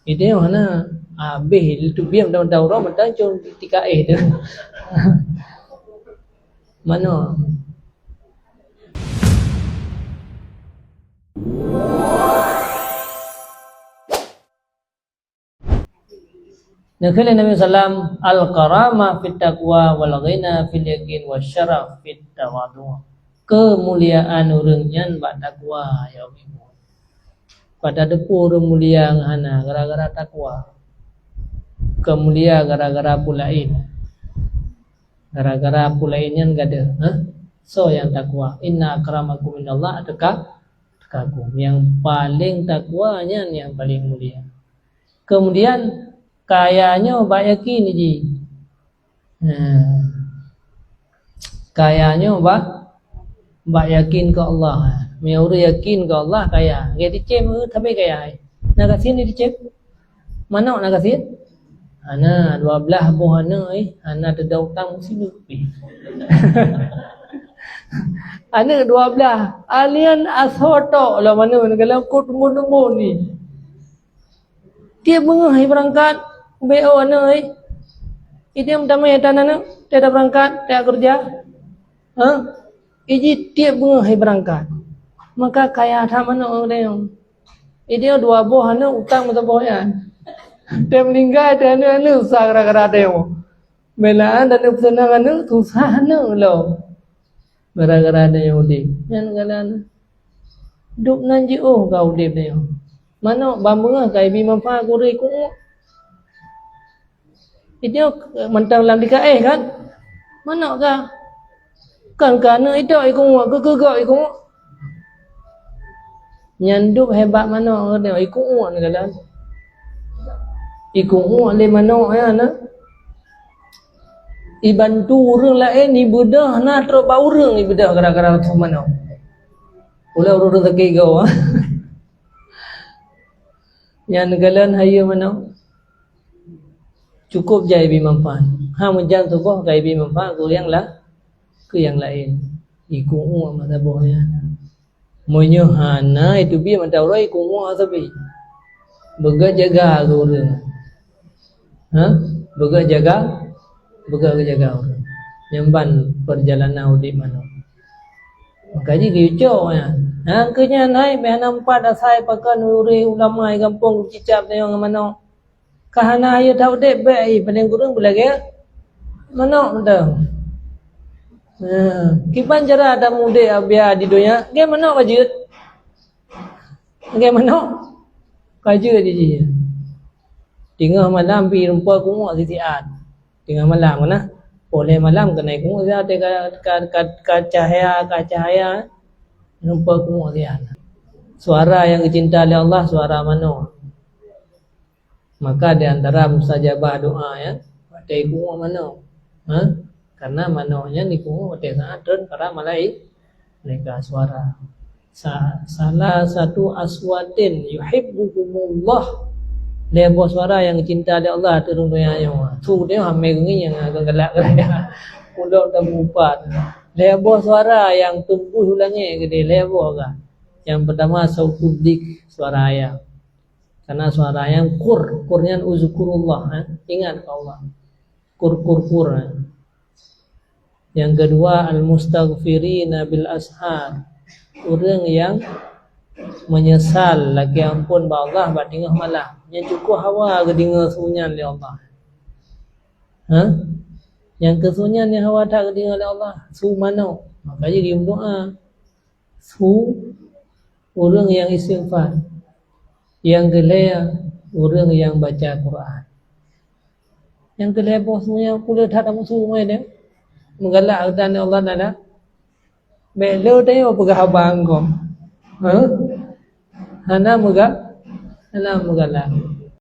Ide mana habis tu biar daurah mentang cun tika tu. Mana? Nakala Nabi sallam al-karama fit taqwa wal ghina fil yaqin wasyaraf fit tawadhu. Kemuliaan urang nyan bak takwa ya ibu. Pada depu urang mulia ngana gara-gara takwa. Kemulia gara-gara pulain. Gara-gara pulain nyan gada, so yang takwa. Inna akramakum minallah takakum. Yang paling takwa nyan yang paling mulia. Kemudian kayanya bak yakin ji. Kayanya bak yakin ke Allah. Miauru yakin ke Allah kaya. Dia dicem tapi kaya. Nak kasih ni dicem. Mana nak kasih? Ana 12 buah ana ana ada hutang mesti lebih. Ana 12 alien asoto lah mana kalau kut nombor ni. Dia mengah berangkat BO ana dia pertama ya tanah dia dah berangkat dia kerja. Iji dia mengah berangkat. Maka kaya tha mana orang dia 2 buah ana utang berapa ya. Dia meninggal dia ana usah gara-gara dia. Belaan dan pesanan ana susah ana lo. Gara-gara dia udi. Yang galan duk nanji kau dip dia. Mana bambunga kai bi mampa kuri ku. Itu mentang lam dika kan? Mana ka? Kan kana itu iku ke iku. Nyanduk hebat mana dia iku ni galan. Iku le mana ya na? Ibantu urang lain ibudah na terba urang ibudah gara-gara tu mana. Ulah urang rezeki kau. Yang galan haya mana? Cukup jai bi mampan. Ha menjang tu boh kai bi mampan ku yang lain. Iku mata boh ya. Monyo hana itu bi mata roi ku tapi. Bega jaga ku urang. Bega jaga orang. Nyamban perjalanan di mana. Makanya diucap ya. Angkanya naik behana 4 asai pakan uri ulama ai kampung cicap tayong mana. Kahana ayo tau dek bae paling kurang belage. Mana dah. Kiban jara ada mude abia di dunia. Ge mana wajud? Ge mana? Kaju di. Tengah malam pi rupa ku sitiat. Tengah malam mana? Boleh malam kena ku dia ka cahaya rupa ku dia. Suara yang dicinta oleh Allah suara mana? Maka di antara mustajabah doa ya, pada ku mana? Karena manonya niku pada saat para mereka suara. Salah satu aswatin yuhibbukumullah. Lebo suara yang cinta oleh Allah turun dunia yang tu dia hamil ni yang agak galak gaya. Pulak dan bupat. Lebo suara yang tumbuh ulangi gede lebo kan. Yang pertama sautudik suara ayam. Karena suara ayam kurnya uzukurullah, ingat Allah. Kur. Yang kedua al-mustaghfirina bil ashar. Orang yang menyesal lagi ampun ba Allah ba tengah malam. Yang cukup hawa ke dengar sunyian oleh Allah. Yang kesunyian yang hawa tak ke dengar oleh Allah. Su mana? Makanya dia berdoa. Su orang yang istighfar. Yang kelaya orang yang baca Quran. Yang kelaya bosnya kulit tak ada musuh dia. Menggalak dan Allah nada. Belo tayo paghabang ko. Hana mugalak.